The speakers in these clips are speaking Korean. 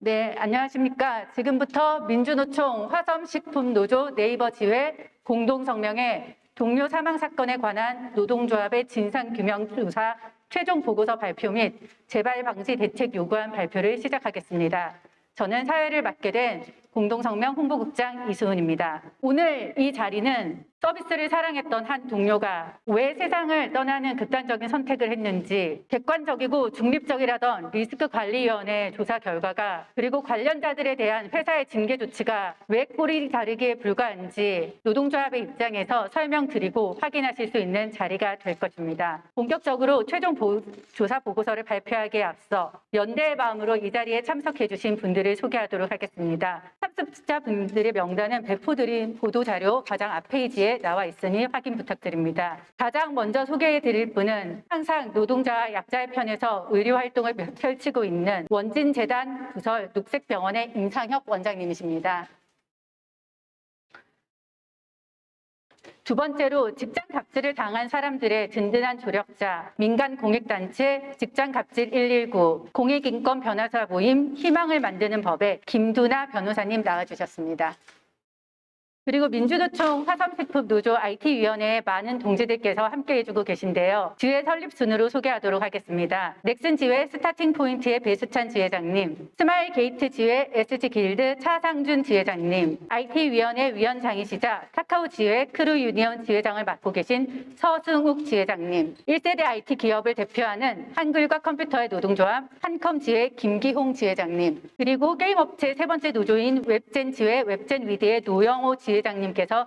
네, 안녕하십니까. 지금부터 민주노총 화섬식품노조 네이버 지회 공동성명에 동료 사망 사건에 관한 노동조합의 진상규명조사 최종 보고서 발표 및 재발 방지 대책 요구안 발표를 시작하겠습니다. 저는 사회를 맡게 된 공동성명 홍보국장 이수은입니다. 오늘 이 자리는 서비스를 사랑했던 한 동료가 왜 세상을 떠나는 극단적인 선택을 했는지, 객관적이고 중립적이라던 리스크관리위원회 조사 결과가, 그리고 관련자들에 대한 회사의 징계 조치가 왜 꼴이 다르기에 불과한지 노동조합의 입장에서 설명드리고 확인하실 수 있는 자리가 될 것입니다. 본격적으로 최종 조사 보고서를 발표하기에 앞서 연대의 마음으로 이 자리에 참석해 주신 분들을 소개하도록 하겠습니다. 참석자분들의 명단은 배포드린 보도자료 가장 앞 페이지에 나와 있으니 확인 부탁드립니다. 가장 먼저 소개해드릴 분은 항상 노동자와 약자의 편에서 의료활동을 펼치고 있는 원진재단 부설 녹색병원의 임상혁 원장님이십니다. 두 번째로 직장 갑질을 당한 사람들의 든든한 조력자, 민간 공익단체 직장갑질 119, 공익인권 변호사 모임 희망을 만드는 법의 김두나 변호사님 나와주셨습니다. 그리고 민주노총 화섬식품노조 IT위원회에 많은 동지들께서 함께 해주고 계신데요. 지회 설립 순으로 소개하도록 하겠습니다. 넥슨 지회 스타팅 포인트의 배수찬 지회장님, 스마일 게이트 지회 SG길드 차상준 지회장님, IT위원회 위원장이시자 카카오 지회 크루 유니온 지회장을 맡고 계신 서승욱 지회장님, 1세대 IT 기업을 대표하는 한글과 컴퓨터의 노동조합 한컴 지회 김기홍 지회장님, 그리고 게임업체 세 번째 노조인 웹젠 지회 웹젠 위드의 노영호 지회장님께서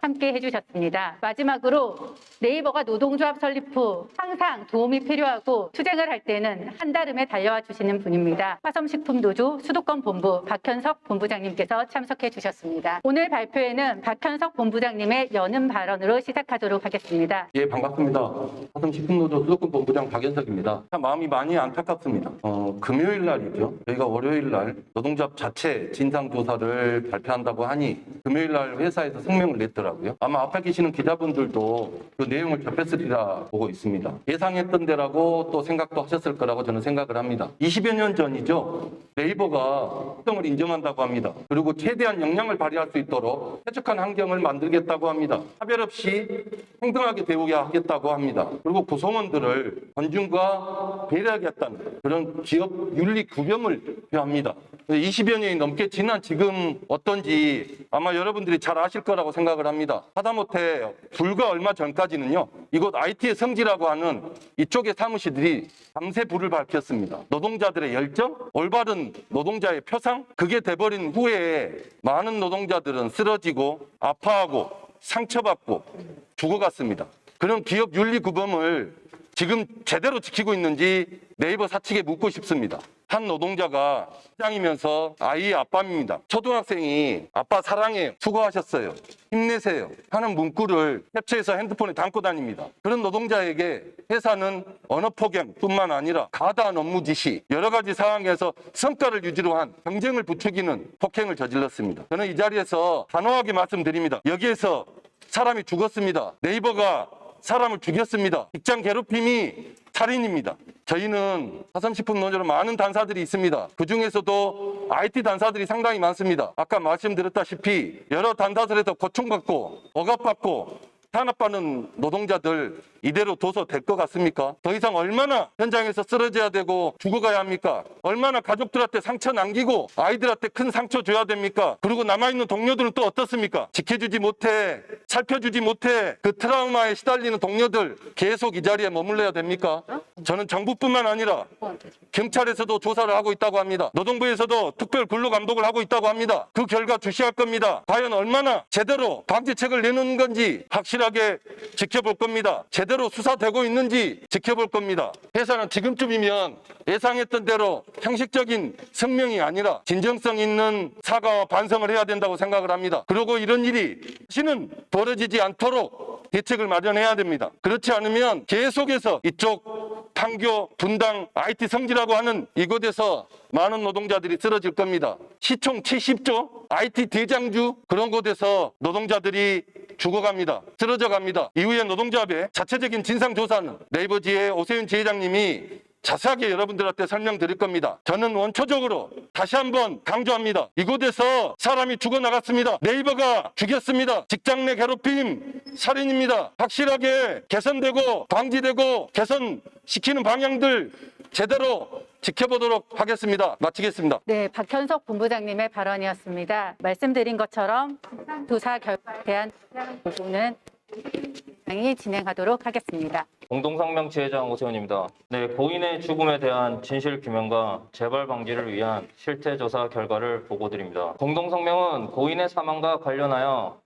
함께 해주셨습니다. 마지막으로 네이버가 노동조합 설립 후 항상 도움이 필요하고 투쟁을 할 때는 한달음에 달려와 주시는 분입니다. 화섬식품노조 수도권 본부 박현석 본부장님께서 참석해 주셨습니다. 오늘 발표회는 박현석 본부장님의 연음 발언으로 시작하도록 하겠습니다. 예, 반갑습니다. 화섬식품노조 수도권 본부장 박현석입니다. 참 마음이 많이 안타깝습니다. 금요일 날이죠. 저희가 월요일 날 노동조합 자체 진상조사를 발표한다고 하니 금요일 날 회사에서 성명을 냈더라고요. 아마 앞에 계시는 기자분들도 그 내용을 접했으리라 보고 있습니다. 예상했던 대라고 또 생각도 하셨을 거라고 저는 생각을 합니다. 20여 년 전이죠. 네이버가 특성을 인정한다고 합니다. 그리고 최대한 역량을 발휘할 수 있도록 쾌적한 환경을 만들겠다고 합니다. 차별 없이 평등하게 대우게 하겠다고 합니다. 그리고 구성원들을 존중과 배려하겠다는 그런 기업 윤리 구변을 표합니다. 20여 년이 넘게 지난 지금 어떤지 아마 여러분들이 잘 아실 거라고 생각을 합니다. 하다못해 불과 얼마 전까지는요, 이곳 IT의 성지라고 하는 이쪽의 사무실들이 밤새 불을 밝혔습니다. 노동자들의 열정, 올바른 노동자의 표상, 그게 돼버린 후에 많은 노동자들은 쓰러지고 아파하고 상처받고 죽어갔습니다. 그런 기업 윤리 구범을 지금 제대로 지키고 있는지 네이버 사측에 묻고 싶습니다. 한 노동자가 직장이면서 아이의 아빠입니다. 초등학생이 아빠 사랑해요, 수고하셨어요, 힘내세요 하는 문구를 캡처해서 핸드폰에 담고 다닙니다. 그런 노동자에게 회사는 언어 폭행뿐만 아니라 과다한 업무 지시, 여러 가지 상황에서 성과를 유지로 한 경쟁을 부추기는 폭행을 저질렀습니다. 저는 이 자리에서 단호하게 말씀드립니다. 여기에서 사람이 죽었습니다. 네이버가 사람을 죽였습니다. 직장 괴롭힘이 살인입니다. 저희는 화섬식품노조로 많은 단사들이 있습니다. 그중에서도 IT 단사들이 상당히 많습니다. 아까 말씀드렸다시피 여러 단사들에서 고충받고 억압받고 탄압받는 노동자들 이대로 둬서 될 것 같습니까? 더 이상 얼마나 현장에서 쓰러져야 되고 죽어가야 합니까? 얼마나 가족들한테 상처 남기고 아이들한테 큰 상처 줘야 됩니까? 그리고 남아있는 동료들은 또 어떻습니까? 지켜주지 못해, 살펴주지 못해 그 트라우마에 시달리는 동료들 계속 이 자리에 머물러야 됩니까? 저는 정부뿐만 아니라 경찰에서도 조사를 하고 있다고 합니다. 노동부에서도 특별 근로감독을 하고 있다고 합니다. 그 결과 주시할 겁니다. 과연 얼마나 제대로 방지책을 내놓는 건지 확실하게 지켜볼 겁니다. 제대로 수사되고 있는지 지켜볼 겁니다. 회사는 지금쯤이면 예상했던 대로 형식적인 성명이 아니라 진정성 있는 사과와 반성을 해야 된다고 생각을 합니다. 그리고 이런 일이 다시는 벌어지지 않도록 대책을 마련해야 됩니다. 그렇지 않으면 계속해서 이쪽 판교, 분당, IT 성지라고 하는 이곳에서 많은 노동자들이 쓰러질 겁니다. 시총 70조, IT 대장주 그런 곳에서 노동자들이 죽어갑니다. 쓰러져 갑니다. 이후에 노동조합의 자체적인 진상조사는 네이버 지회 오세윤 지회장님이 자세하게 여러분들한테 설명드릴 겁니다. 저는 원초적으로 다시 한번 강조합니다. 이곳에서 사람이 죽어나갔습니다. 네이버가 죽였습니다. 직장 내 괴롭힘, 살인입니다. 확실하게 개선되고 방지되고 개선시키는 방향들 제대로 지켜보도록 하겠습니다. 마치겠습니다. 네, 박현석 본부장님의 발언이었습니다. 말씀드린 것처럼 조사 결과에 대한 보고는 부장이 진행하도록 하겠습니다. 공동성명 지회장 오세훈입니다. 네, 고인의 죽음에 대한 진실 규명과 재발 방지를 위한 실태 조사 결과를 보고드립니다. 공동성명은 고인의 사망과 관련하여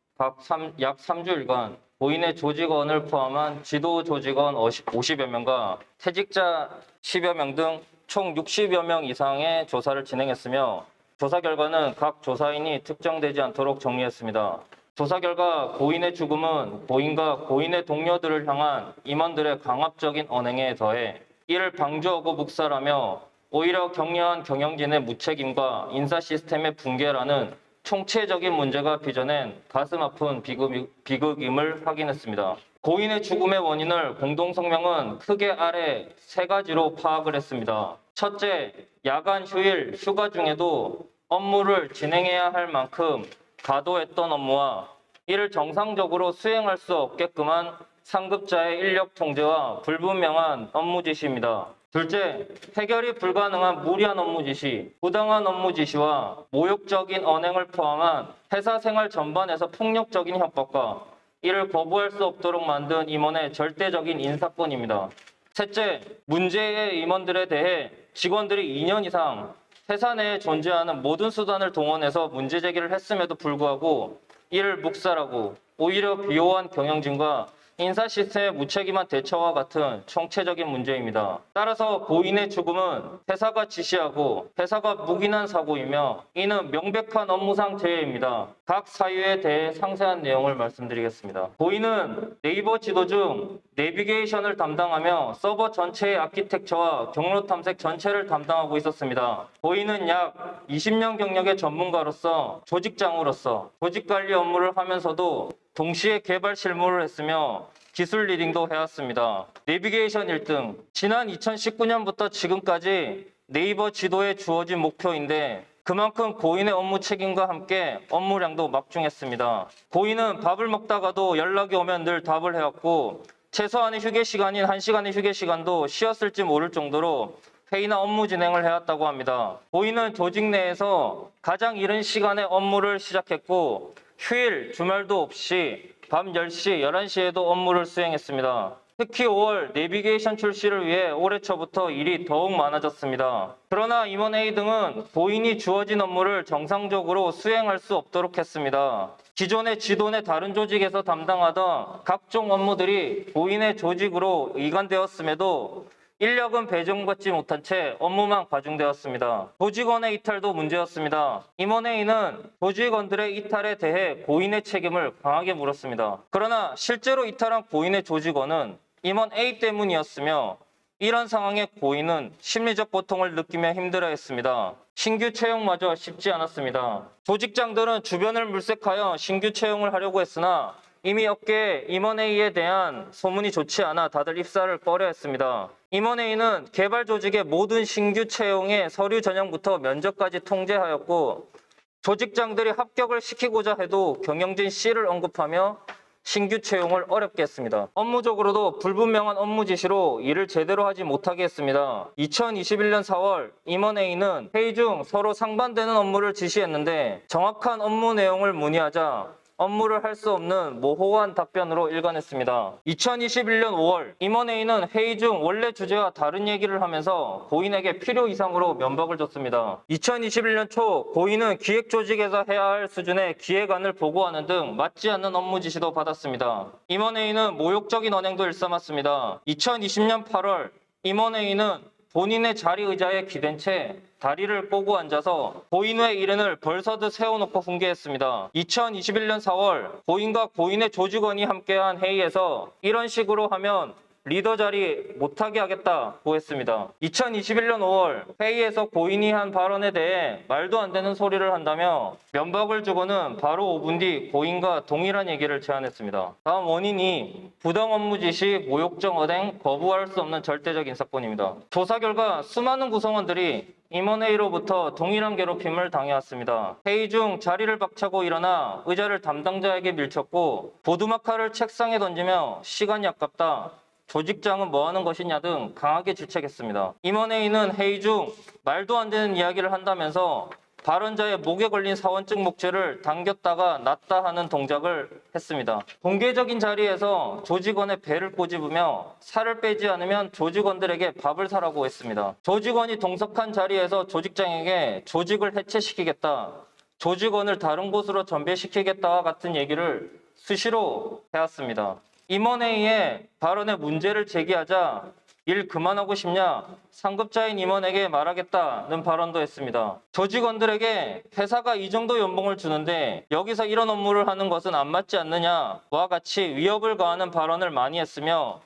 약 3주일간 고인의 조직원을 포함한 지도 조직원 50여 명과 퇴직자 10여 명 등 총 60여 명 이상의 조사를 진행했으며 조사 결과는 각 조사인이 특정되지 않도록 정리했습니다. 조사 결과 고인의 죽음은 고인과 고인의 동료들을 향한 임원들의 강압적인 언행에 더해 이를 방조하고 묵살하며 오히려 격려한 경영진의 무책임과 인사 시스템의 붕괴라는 총체적인 문제가 빚어낸 가슴 아픈 비극임을 확인했습니다. 고인의 죽음의 원인을 공동성명은 크게 아래 3가지로 파악을 했습니다. 첫째, 야간 휴일, 휴가 중에도 업무를 진행해야 할 만큼 과도했던 업무와 이를 정상적으로 수행할 수 없게끔 한 상급자의 인력 통제와 불분명한 업무 지시입니다. 둘째, 해결이 불가능한 무리한 업무 지시, 부당한 업무 지시와 모욕적인 언행을 포함한 회사 생활 전반에서 폭력적인 협박과 이를 거부할 수 없도록 만든 임원의 절대적인 인사권입니다. 셋째, 문제의 임원들에 대해 직원들이 2년 이상 회사 내에 존재하는 모든 수단을 동원해서 문제 제기를 했음에도 불구하고 이를 묵살하고 오히려 비호한 경영진과 인사 시스템의 무책임한 대처와 같은 총체적인 문제입니다. 따라서 고인의 죽음은 회사가 지시하고 회사가 묵인한 사고이며 이는 명백한 업무상 재해입니다. 각 사유에 대해 상세한 내용을 말씀드리겠습니다. 고인은 네이버 지도 중 내비게이션을 담당하며 서버 전체의 아키텍처와 경로 탐색 전체를 담당하고 있었습니다. 고인은 약 20년 경력의 전문가로서 조직장으로서 조직관리 업무를 하면서도 동시에 개발 실무를 했으며 기술 리딩도 해왔습니다. 내비게이션 1등, 지난 2019년부터 지금까지 네이버 지도에 주어진 목표인데 그만큼 고인의 업무 책임과 함께 업무량도 막중했습니다. 고인은 밥을 먹다가도 연락이 오면 늘 답을 해왔고 최소한의 휴게 시간인 1시간의 휴게 시간도 쉬었을지 모를 정도로 회의나 업무 진행을 해왔다고 합니다. 고인은 조직 내에서 가장 이른 시간에 업무를 시작했고 휴일, 주말도 없이 밤 10시, 11시에도 업무를 수행했습니다. 특히 5월 내비게이션 출시를 위해 올해 초부터 일이 더욱 많아졌습니다. 그러나 임원회의 등은 고인이 주어진 업무를 정상적으로 수행할 수 없도록 했습니다. 기존의 지도 내 다른 조직에서 담당하던 각종 업무들이 고인의 조직으로 이관되었음에도 인력은 배정받지 못한 채 업무만 과중되었습니다. 조직원의 이탈도 문제였습니다. 임원회의는 조직원들의 이탈에 대해 고인의 책임을 강하게 물었습니다. 그러나 실제로 이탈한 고인의 조직원은 임원 A 때문이었으며 이런 상황에 고인은 심리적 고통을 느끼며 힘들어했습니다. 신규 채용마저 쉽지 않았습니다. 조직장들은 주변을 물색하여 신규 채용을 하려고 했으나 이미 업계에 임원회의에 대한 소문이 좋지 않아 다들 입사를 꺼려했습니다. 임원회의는 개발 조직의 모든 신규 채용의 서류 전형부터 면접까지 통제하였고 조직장들이 합격을 시키고자 해도 경영진 C를 언급하며 신규 채용을 어렵게 했습니다. 업무적으로도 불분명한 업무 지시로 일을 제대로 하지 못하게 했습니다. 2021년 4월 임원회의는 회의 중 서로 상반되는 업무를 지시했는데 정확한 업무 내용을 문의하자 업무를 할 수 없는 모호한 답변으로 일관했습니다. 2021년 5월 임원회의는 회의 중 원래 주제와 다른 얘기를 하면서 고인에게 필요 이상으로 면박을 줬습니다. 2021년 초 고인은 기획조직에서 해야 할 수준의 기획안을 보고하는 등 맞지 않는 업무 지시도 받았습니다. 임원회의는 모욕적인 언행도 일삼았습니다. 2020년 8월 임원회의는 본인의 자리 의자에 기댄 채 다리를 꼬고 앉아서 고인의 이른을 벌서듯 세워놓고 훈계했습니다. 2021년 4월 고인과 고인의 조직원이 함께한 회의에서 이런 식으로 하면 리더 자리 못하게 하겠다고 했습니다. 2021년 5월 회의에서 고인이 한 발언에 대해 말도 안 되는 소리를 한다며 면박을 주고는 바로 5분 뒤 고인과 동일한 얘기를 제안했습니다. 다음 원인이 부당 업무 지시, 모욕적 언행, 거부할 수 없는 절대적 인사권입니다. 조사 결과 수많은 구성원들이 임원회의로부터 동일한 괴롭힘을 당해왔습니다. 회의 중 자리를 박차고 일어나 의자를 담당자에게 밀쳤고 보두마카를 책상에 던지며 시간이 아깝다, 조직장은 뭐 하는 것이냐 등 강하게 질책했습니다. 임원회의는 회의 중 말도 안 되는 이야기를 한다면서 발언자의 목에 걸린 사원증 목줄을 당겼다가 놨다 하는 동작을 했습니다. 공개적인 자리에서 조직원의 배를 꼬집으며 살을 빼지 않으면 조직원들에게 밥을 사라고 했습니다. 조직원이 동석한 자리에서 조직장에게 조직을 해체시키겠다, 조직원을 다른 곳으로 전배시키겠다와 같은 얘기를 수시로 해왔습니다. 임원회의에 발언에 문제를 제기하자 일 그만하고 싶냐? 상급자인 임원에게 말하겠다는 발언도 했습니다. 조직원들에게 회사가 이 정도 연봉을 주는데 여기서 이런 업무를 하는 것은 안 맞지 않느냐와 같이 위협을 가하는 발언을 많이 했으며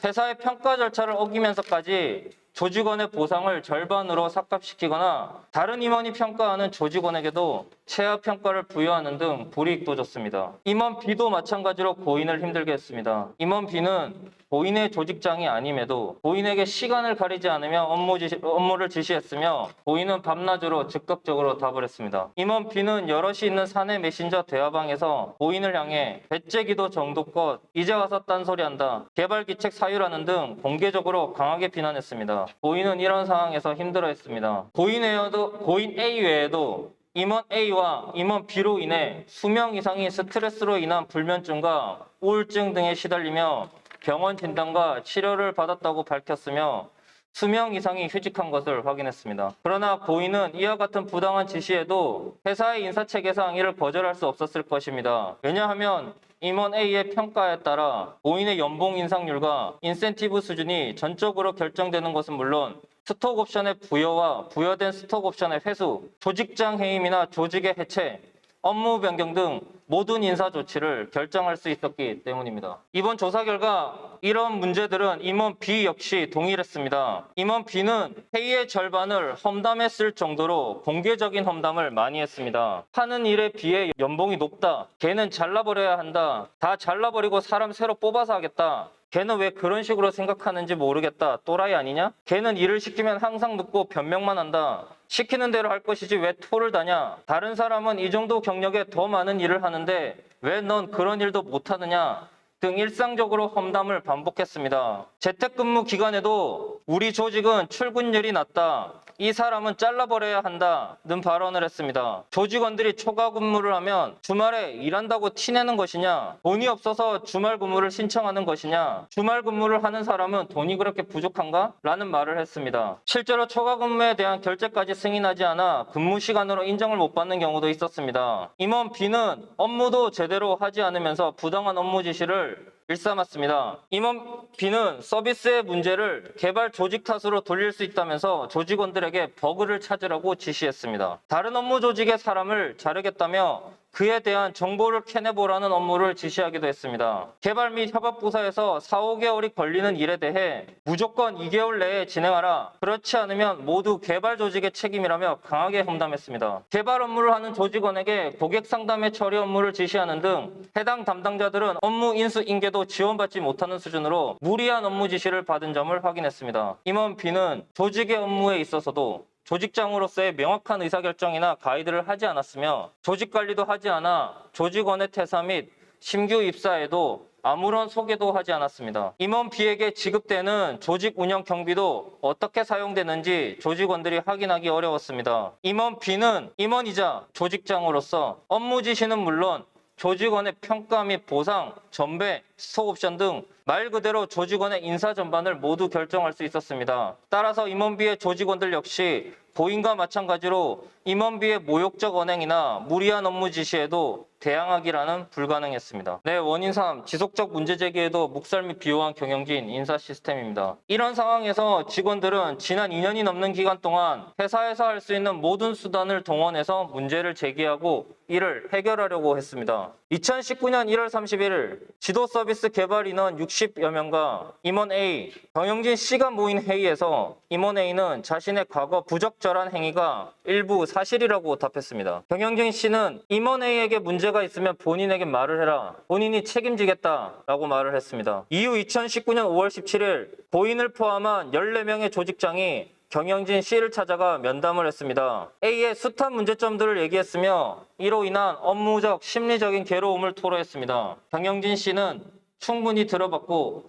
회사의 평가 절차를 어기면서까지 조직원의 보상을 절반으로 삭감시키거나 다른 임원이 평가하는 조직원에게도 최하 평가를 부여하는 등 불이익도 줬습니다. 임원 B도 마찬가지로 고인을 힘들게 했습니다. 임원 B는 고인의 조직장이 아님에도 고인에게 시간을 가리지 않으며 업무를 지시했으며 고인은 밤낮으로 즉각적으로 답을 했습니다. 임원 B는 여럿이 있는 사내 메신저 대화방에서 고인을 향해 배째기도 정도껏 이제 와서 딴소리한다, 개발기책 사유라는 등 공개적으로 강하게 비난했습니다. 고인은 이런 상황에서 힘들어했습니다. 고인 A 외에도 임원 A와 임원 B로 인해 수명 이상이 스트레스로 인한 불면증과 우울증 등에 시달리며 병원 진단과 치료를 받았다고 밝혔으며 수명 이상이 휴직한 것을 확인했습니다. 그러나 고인은 이와 같은 부당한 지시에도 회사의 인사체계상 이를 거절할 수 없었을 것입니다. 왜냐하면 임원 A의 평가에 따라 고인의 연봉 인상률과 인센티브 수준이 전적으로 결정되는 것은 물론 스톡옵션의 부여와 부여된 스톡옵션의 회수, 조직장 해임이나 조직의 해체, 업무 변경 등 모든 인사 조치를 결정할 수 있었기 때문입니다. 이번 조사 결과 이런 문제들은 임원 B 역시 동일했습니다. 임원 B는 회의의 절반을 험담했을 정도로 공개적인 험담을 많이 했습니다. 하는 일에 비해 연봉이 높다, 걔는 잘라버려야 한다, 다 잘라버리고 사람 새로 뽑아서 하겠다, 걔는 왜 그런 식으로 생각하는지 모르겠다, 또라이 아니냐? 걔는 일을 시키면 항상 늦고 변명만 한다, 시키는 대로 할 것이지 왜 토를 다냐? 다른 사람은 이 정도 경력에 더 많은 일을 하는데 왜 넌 그런 일도 못하느냐? 등 일상적으로 험담을 반복했습니다. 재택근무 기간에도 우리 조직은 출근율이 낮다, 이 사람은 잘라버려야 한다는 발언을 했습니다. 조직원들이 초과 근무를 하면 주말에 일한다고 티내는 것이냐, 돈이 없어서 주말 근무를 신청하는 것이냐, 주말 근무를 하는 사람은 돈이 그렇게 부족한가? 라는 말을 했습니다. 실제로 초과 근무에 대한 결제까지 승인하지 않아 근무 시간으로 인정을 못 받는 경우도 있었습니다. 임원 B는 업무도 제대로 하지 않으면서 부당한 업무 지시를 일삼았습니다. 임원 B는 서비스의 문제를 개발 조직 탓으로 돌릴 수 있다면서 조직원들에게 버그를 찾으라고 지시했습니다. 다른 업무 조직의 사람을 자르겠다며 그에 대한 정보를 캐내보라는 업무를 지시하기도 했습니다. 개발 및 협업부서에서 4-5개월이 걸리는 일에 대해 무조건 2개월 내에 진행하라, 그렇지 않으면 모두 개발 조직의 책임이라며 강하게 험담했습니다. 개발 업무를 하는 조직원에게 고객 상담의 처리 업무를 지시하는 등 해당 담당자들은 업무 인수 인계도 지원받지 못하는 수준으로 무리한 업무 지시를 받은 점을 확인했습니다. 임원 B는 조직의 업무에 있어서도 조직장으로서의 명확한 의사결정이나 가이드를 하지 않았으며 조직 관리도 하지 않아 조직원의 퇴사 및 신규 입사에도 아무런 소개도 하지 않았습니다. 임원 B에게 지급되는 조직 운영 경비도 어떻게 사용되는지 조직원들이 확인하기 어려웠습니다. 임원 B는 임원이자 조직장으로서 업무 지시는 물론 조직원의 평가 및 보상, 전배, 스톡옵션 등 말 그대로 조직원의 인사 전반을 모두 결정할 수 있었습니다. 따라서 임원 B의 조직원들 역시 고인과 마찬가지로 임원 B의 모욕적 언행이나 무리한 업무 지시에도 대항하기라는 불가능했습니다. 네, 원인 3. 지속적 문제 제기에도 묵살 및 비호한 경영진 인사 시스템입니다. 이런 상황에서 직원들은 지난 2년이 넘는 기간 동안 회사에서 할 수 있는 모든 수단을 동원해서 문제를 제기하고 이를 해결하려고 했습니다. 2019년 1월 31일 지도 서비스 개발 인원 60여 명과 임원 A, 경영진 C가 모인 회의에서 임원 A는 자신의 과거 부적절한 행위가 일부 사실이라고 답했습니다. 경영진 C는 임원 A에게 문제가 있으면 본인에게 말을 해라. 본인이 책임지겠다라고 말을 했습니다. 이후 2019년 5월 17일 고인을 포함한 14명의 조직장이 경영진 C를 찾아가 면담을 했습니다. A의 숱한 문제점들을 얘기했으며 이로 인한 업무적, 심리적인 괴로움을 토로했습니다. 경영진 C는 충분히 들어봤고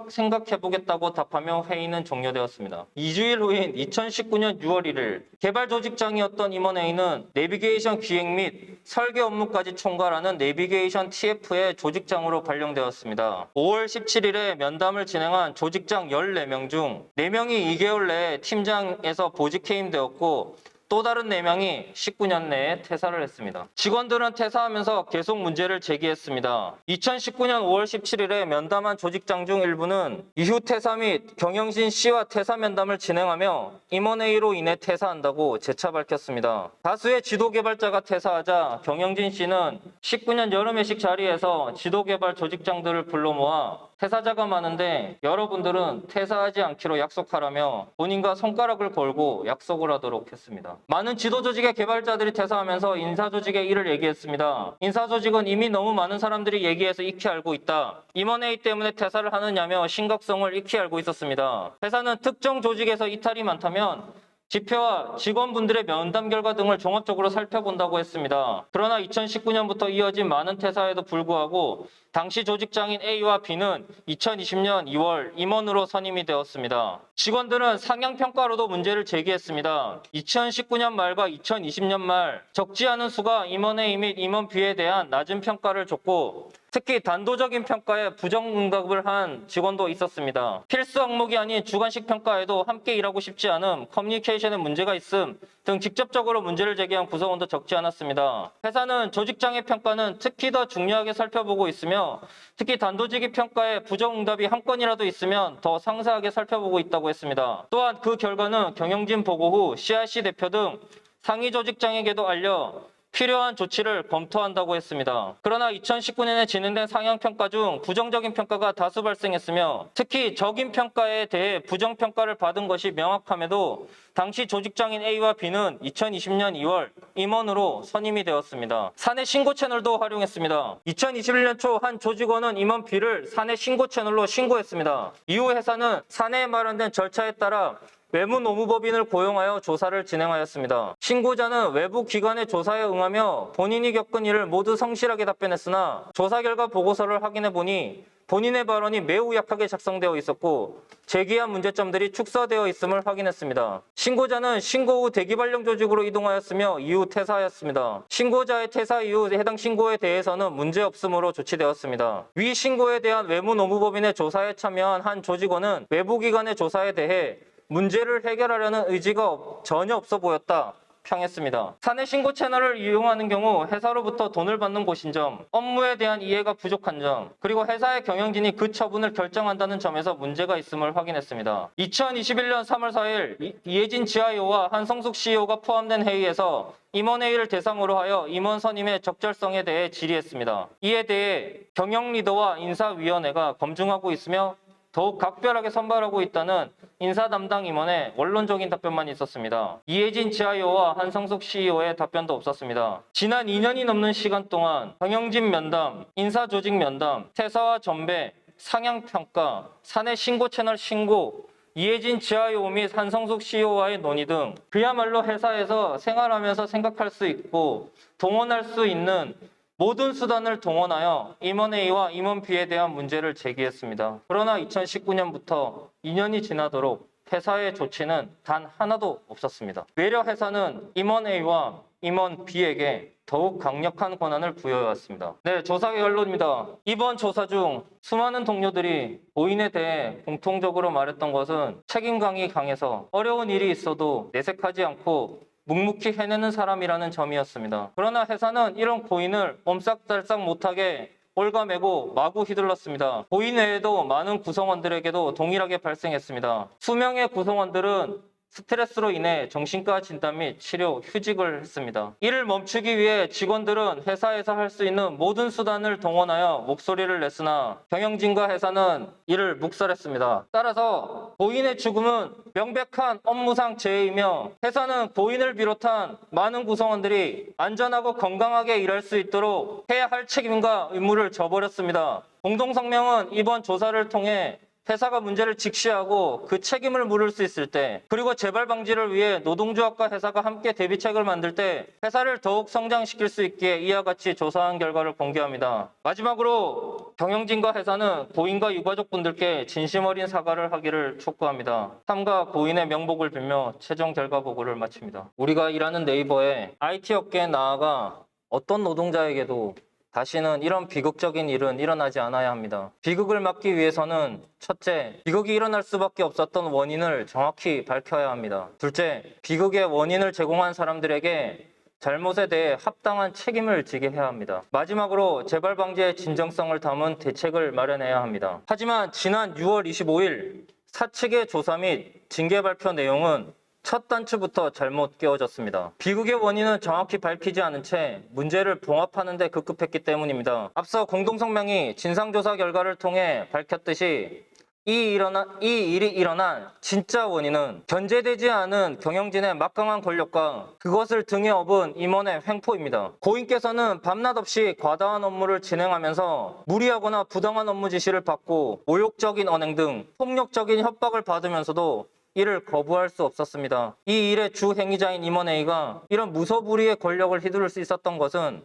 생각해보겠다고 답하며 회의는 종료되었습니다. 2주일 후인 2019년 6월 1일 개발 조직장이었던 임원 A는 내비게이션 기획 및 설계 업무까지 총괄하는 내비게이션 TF의 조직장으로 발령되었습니다. 5월 17일에 면담을 진행한 조직장 14명 중 4명이 2개월 내에 팀장에서 보직 해임되었고 또 다른 4명이 19년 내에 퇴사를 했습니다. 직원들은 퇴사하면서 계속 문제를 제기했습니다. 2019년 5월 17일에 면담한 조직장 중 일부는 이후 퇴사 및 경영진 C와 퇴사 면담을 진행하며 임원 A로 인해 퇴사한다고 재차 밝혔습니다. 다수의 지도개발자가 퇴사하자 경영진 C는 19년 여름회식 자리에서 지도개발 조직장들을 불러 모아 퇴사자가 많은데 여러분들은 퇴사하지 않기로 약속하라며 본인과 손가락을 걸고 약속을 하도록 했습니다. 많은 지도조직의 개발자들이 퇴사하면서 인사조직의 일을 얘기했습니다. 인사조직은 이미 너무 많은 사람들이 얘기해서 익히 알고 있다. 임원 A 때문에 퇴사를 하느냐며 심각성을 익히 알고 있었습니다. 회사는 특정 조직에서 이탈이 많다면 지표와 직원분들의 면담 결과 등을 종합적으로 살펴본다고 했습니다. 그러나 2019년부터 이어진 많은 퇴사에도 불구하고 당시 조직장인 A와 B는 2020년 2월 임원으로 선임이 되었습니다. 직원들은 상향평가로도 문제를 제기했습니다. 2019년 말과 2020년 말 적지 않은 수가 임원 A 및 임원 B에 대한 낮은 평가를 줬고 특히 단도적인 평가에 부정응답을 한 직원도 있었습니다. 필수 항목이 아닌 주관식 평가에도 함께 일하고 싶지 않음, 커뮤니케이션에 문제가 있음 등 직접적으로 문제를 제기한 구성원도 적지 않았습니다. 회사는 조직장의 평가는 특히 더 중요하게 살펴보고 있으며 특히 단도직입 평가에 부정응답이 한 건이라도 있으면 더 상세하게 살펴보고 있다고 했습니다. 또한 그 결과는 경영진 보고 후 CRC 대표 등 상위 조직장에게도 알려 필요한 조치를 검토한다고 했습니다. 그러나 2019년에 진행된 상향평가 중 부정적인 평가가 다수 발생했으며 특히 적인 평가에 대해 부정평가를 받은 것이 명확함에도 당시 조직장인 A와 B는 2020년 2월 임원으로 선임이 되었습니다. 사내 신고 채널도 활용했습니다. 2021년 초 한 조직원은 임원 B를 사내 신고 채널로 신고했습니다. 이후 회사는 사내에 마련된 절차에 따라 외무 노무법인을 고용하여 조사를 진행하였습니다. 신고자는 외부 기관의 조사에 응하며 본인이 겪은 일을 모두 성실하게 답변했으나 조사 결과 보고서를 확인해 보니 본인의 발언이 매우 약하게 작성되어 있었고 제기한 문제점들이 축소되어 있음을 확인했습니다. 신고자는 신고 후 대기발령 조직으로 이동하였으며 이후 퇴사하였습니다. 신고자의 퇴사 이후 해당 신고에 대해서는 문제없음으로 조치되었습니다. 위 신고에 대한 외무 노무법인의 조사에 참여한 한 조직원은 외부 기관의 조사에 대해 문제를 해결하려는 의지가 전혀 없어 보였다 평했습니다. 사내 신고 채널을 이용하는 경우 회사로부터 돈을 받는 곳인 점, 업무에 대한 이해가 부족한 점, 그리고 회사의 경영진이 그 처분을 결정한다는 점에서 문제가 있음을 확인했습니다. 2021년 3월 4일 이혜진 GIO와 한성숙 CEO가 포함된 회의에서 임원 A를 대상으로 하여 임원 선임의 적절성에 대해 질의했습니다. 이에 대해 경영 리더와 인사위원회가 검증하고 있으며 더욱 각별하게 선발하고 있다는 인사 담당 임원의 원론적인 답변만 있었습니다. 이혜진 GIO와 한성숙 CEO의 답변도 없었습니다. 지난 2년이 넘는 시간 동안 경영진 면담, 인사조직 면담, 퇴사와 전배, 상향평가, 사내 신고 채널 신고, 이혜진 GIO 및 한성숙 CEO와의 논의 등 그야말로 회사에서 생활하면서 생각할 수 있고 동원할 수 있는 모든 수단을 동원하여 임원 A와 임원 B에 대한 문제를 제기했습니다. 그러나 2019년부터 2년이 지나도록 회사의 조치는 단 하나도 없었습니다. 외려 회사는 임원 A와 임원 B에게 더욱 강력한 권한을 부여해왔습니다. 네, 조사 결론입니다. 이번 조사 중 수많은 동료들이 고인에 대해 공통적으로 말했던 것은 책임감이 강해서 어려운 일이 있어도 내색하지 않고 묵묵히 해내는 사람이라는 점이었습니다. 그러나 회사는 이런 고인을 옴싹달싹 못하게 올가매고 마구 휘둘렀습니다. 고인 외에도 많은 구성원들에게도 동일하게 발생했습니다. 수명의 구성원들은 스트레스로 인해 정신과 진단 및 치료, 휴직을 했습니다. 이를 멈추기 위해 직원들은 회사에서 할 수 있는 모든 수단을 동원하여 목소리를 냈으나 경영진과 회사는 이를 묵살했습니다. 따라서 고인의 죽음은 명백한 업무상 재해이며 회사는 고인을 비롯한 많은 구성원들이 안전하고 건강하게 일할 수 있도록 해야 할 책임과 의무를 져버렸습니다. 공동성명은 이번 조사를 통해 회사가 문제를 직시하고 그 책임을 물을 수 있을 때, 그리고 재발 방지를 위해 노동조합과 회사가 함께 대비책을 만들 때 회사를 더욱 성장시킬 수 있기에 이와 같이 조사한 결과를 공개합니다. 마지막으로 경영진과 회사는 고인과 유가족분들께 진심 어린 사과를 하기를 촉구합니다. 삼가 고인의 명복을 빌며 최종 결과 보고를 마칩니다. 우리가 일하는 네이버에 IT 업계에 나아가 어떤 노동자에게도 다시는 이런 비극적인 일은 일어나지 않아야 합니다. 비극을 막기 위해서는 첫째, 비극이 일어날 수밖에 없었던 원인을 정확히 밝혀야 합니다. 둘째, 비극의 원인을 제공한 사람들에게 잘못에 대해 합당한 책임을 지게 해야 합니다. 마지막으로 재발 방지의 진정성을 담은 대책을 마련해야 합니다. 하지만 지난 6월 25일 사측의 조사 및 징계 발표 내용은 첫 단추부터 잘못 끼워졌습니다. 비극의 원인은 정확히 밝히지 않은 채 문제를 봉합하는 데 급급했기 때문입니다. 앞서 공동성명이 진상조사 결과를 통해 밝혔듯이 이 일이 일어난 진짜 원인은 견제되지 않은 경영진의 막강한 권력과 그것을 등에 업은 임원의 횡포입니다. 고인께서는 밤낮 없이 과다한 업무를 진행하면서 무리하거나 부당한 업무 지시를 받고 모욕적인 언행 등 폭력적인 협박을 받으면서도 이를 거부할 수 없었습니다. 이 일의 주 행위자인 임원 A가 이런 무소불위의 권력을 휘두를 수 있었던 것은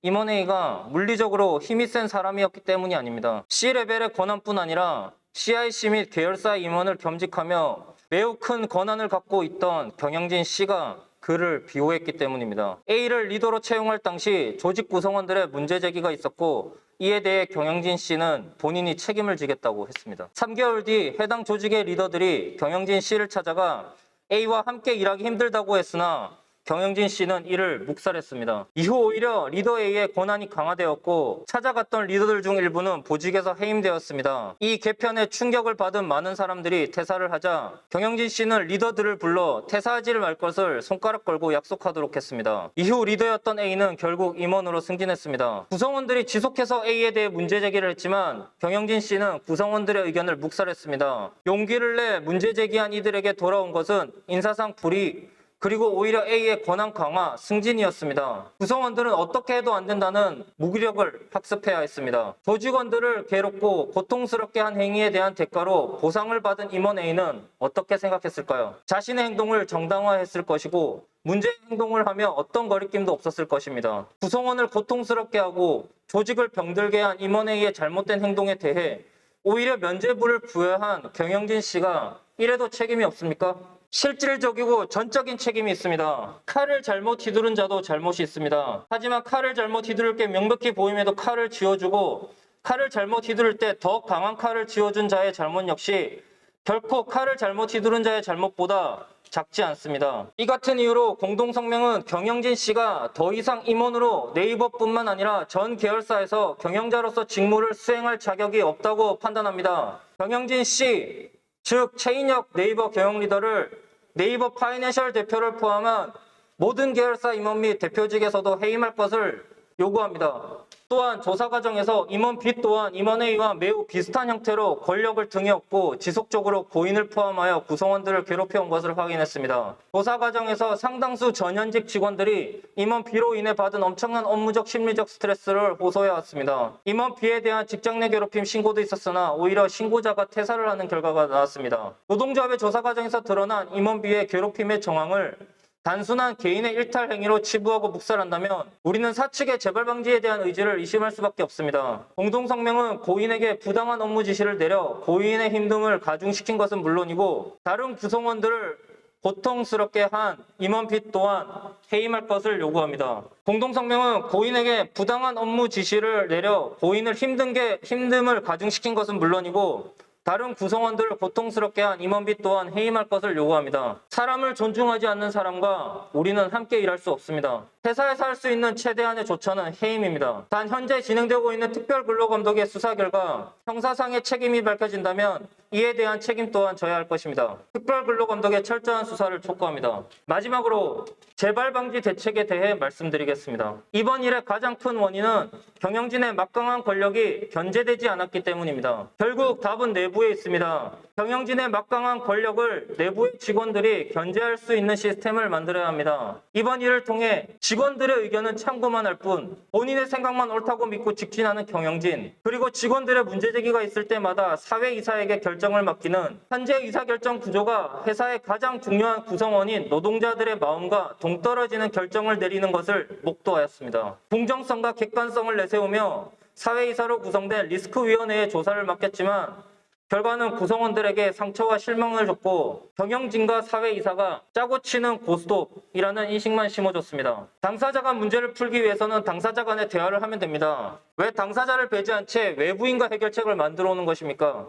임원 A가 물리적으로 힘이 센 사람이었기 때문이 아닙니다. C레벨의 권한뿐 아니라 CIC 및 계열사 임원을 겸직하며 매우 큰 권한을 갖고 있던 경영진 C가 그를 비호했기 때문입니다. A를 리더로 채용할 당시 조직 구성원들의 문제 제기가 있었고 이에 대해 경영진 씨는 본인이 책임을 지겠다고 했습니다. 3개월 뒤 해당 조직의 리더들이 경영진 씨를 찾아가 A와 함께 일하기 힘들다고 했으나 경영진 씨는 이를 묵살했습니다. 이후 오히려 리더 A의 권한이 강화되었고 찾아갔던 리더들 중 일부는 보직에서 해임되었습니다. 이 개편에 충격을 받은 많은 사람들이 퇴사를 하자 경영진 씨는 리더들을 불러 퇴사하지 말 것을 손가락 걸고 약속하도록 했습니다. 이후 리더였던 A는 결국 임원으로 승진했습니다. 구성원들이 지속해서 A에 대해 문제 제기를 했지만 경영진 씨는 구성원들의 의견을 묵살했습니다. 용기를 내 문제 제기한 이들에게 돌아온 것은 인사상 불이익, 그리고 오히려 A의 권한 강화, 승진이었습니다. 구성원들은 어떻게 해도 안 된다는 무기력을 학습해야 했습니다. 조직원들을 괴롭고 고통스럽게 한 행위에 대한 대가로 보상을 받은 임원 A는 어떻게 생각했을까요? 자신의 행동을 정당화했을 것이고 문제의 행동을 하며 어떤 거리낌도 없었을 것입니다. 구성원을 고통스럽게 하고 조직을 병들게 한 임원 A의 잘못된 행동에 대해 오히려 면죄부를 부여한 경영진 씨가 이래도 책임이 없습니까? 실질적이고 전적인 책임이 있습니다. 칼을 잘못 휘두른 자도 잘못이 있습니다. 하지만 칼을 잘못 휘두를 게 명백히 보임에도 칼을 쥐어주고 칼을 잘못 휘두를 때 더 강한 칼을 쥐어준 자의 잘못 역시 결코 칼을 잘못 휘두른 자의 잘못보다 작지 않습니다. 이 같은 이유로 공동성명은 경영진 씨가 더 이상 임원으로 네이버뿐만 아니라 전 계열사에서 경영자로서 직무를 수행할 자격이 없다고 판단합니다. 경영진 씨, 즉 최인혁 네이버 경영 리더를 네이버 파이낸셜 대표를 포함한 모든 계열사 임원 및 대표직에서도 해임할 것을 요구합니다. 또한 조사 과정에서 임원 B 또한 임원 A와 매우 비슷한 형태로 권력을 등에 업고 지속적으로 고인을 포함하여 구성원들을 괴롭혀온 것을 확인했습니다. 조사 과정에서 상당수 전현직 직원들이 임원 B로 인해 받은 엄청난 업무적 심리적 스트레스를 호소해왔습니다. 임원 B에 대한 직장 내 괴롭힘 신고도 있었으나 오히려 신고자가 퇴사를 하는 결과가 나왔습니다. 노동조합의 조사 과정에서 드러난 임원 B의 괴롭힘의 정황을 단순한 개인의 일탈 행위로 치부하고 묵살한다면 우리는 사측의 재발 방지에 대한 의지를 의심할 수밖에 없습니다. 공동성명은 고인에게 부당한 업무 지시를 내려 고인의 힘듦을 가중시킨 것은 물론이고 다른 구성원들을 고통스럽게 한 임원 B 또한 해임할 것을 요구합니다. 공동성명은 고인에게 부당한 업무 지시를 내려 고인을 힘듦을 가중시킨 것은 물론이고 다른 구성원들을 고통스럽게 한 임원 B 또한 해임할 것을 요구합니다. 사람을 존중하지 않는 사람과 우리는 함께 일할 수 없습니다. 회사에서 할 수 있는 최대한의 조처는 해임입니다. 단 현재 진행되고 있는 특별근로감독의 수사 결과 형사상의 책임이 밝혀진다면 이에 대한 책임 또한 져야 할 것입니다. 특별근로감독의 철저한 수사를 촉구합니다. 마지막으로 재발 방지 대책에 대해 말씀드리겠습니다. 이번 일의 가장 큰 원인은 경영진의 막강한 권력이 견제되지 않았기 때문입니다. 결국 답은 내부에 있습니다. 경영진의 막강한 권력을 내부의 직원들이 견제할 수 있는 시스템을 만들어야 합니다. 이번 일을 통해 직원들의 의견은 참고만 할 뿐 본인의 생각만 옳다고 믿고 직진하는 경영진, 그리고 직원들의 문제제기가 있을 때마다 사회이사에게 결정을 맡기는 현재 의사결정 구조가 회사의 가장 중요한 구성원인 노동자들의 마음과 동떨어지는 결정을 내리는 것을 목도하였습니다. 공정성과 객관성을 내세우며 사회이사로 구성된 리스크위원회의 조사를 맡겼지만 결과는 구성원들에게 상처와 실망을 줬고 경영진과 사회이사가 짜고 치는 고스톱이라는 인식만 심어줬습니다. 당사자 간 문제를 풀기 위해서는 당사자 간의 대화를 하면 됩니다. 왜 당사자를 배제한 채 외부인과 해결책을 만들어 오는 것입니까?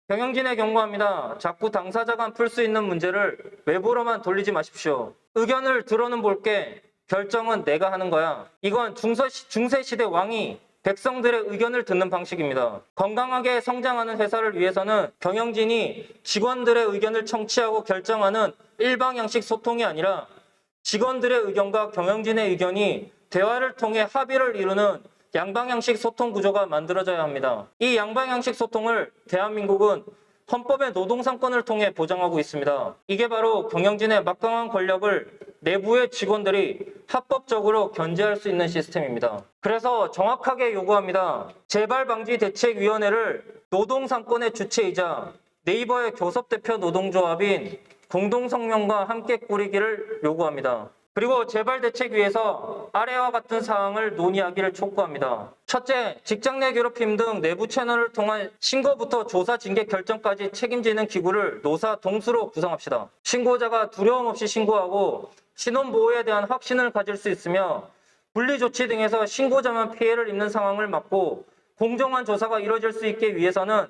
경영진에 경고합니다. 자꾸 당사자 간 풀 수 있는 문제를 외부로만 돌리지 마십시오. 의견을 들어는 볼게. 결정은 내가 하는 거야. 이건 중세시대 왕이 백성들의 의견을 듣는 방식입니다. 건강하게 성장하는 회사를 위해서는 경영진이 직원들의 의견을 청취하고 결정하는 일방향식 소통이 아니라 직원들의 의견과 경영진의 의견이 대화를 통해 합의를 이루는 양방향식 소통 구조가 만들어져야 합니다. 이 양방향식 소통을 대한민국은 헌법의 노동상권을 통해 보장하고 있습니다. 이게 바로 경영진의 막강한 권력을 내부의 직원들이 합법적으로 견제할 수 있는 시스템입니다. 그래서 정확하게 요구합니다. 재발방지대책위원회를 노동상권의 주체이자 네이버의 교섭대표 노동조합인 공동성명과 함께 꾸리기를 요구합니다. 그리고 재발대책위에서 아래와 같은 사항을 논의하기를 촉구합니다. 첫째, 직장 내 괴롭힘 등 내부 채널을 통한 신고부터 조사 징계 결정까지 책임지는 기구를 노사 동수로 구성합시다. 신고자가 두려움 없이 신고하고 신원보호에 대한 확신을 가질 수 있으며 분리조치 등에서 신고자만 피해를 입는 상황을 막고 공정한 조사가 이루어질 수 있게 위해서는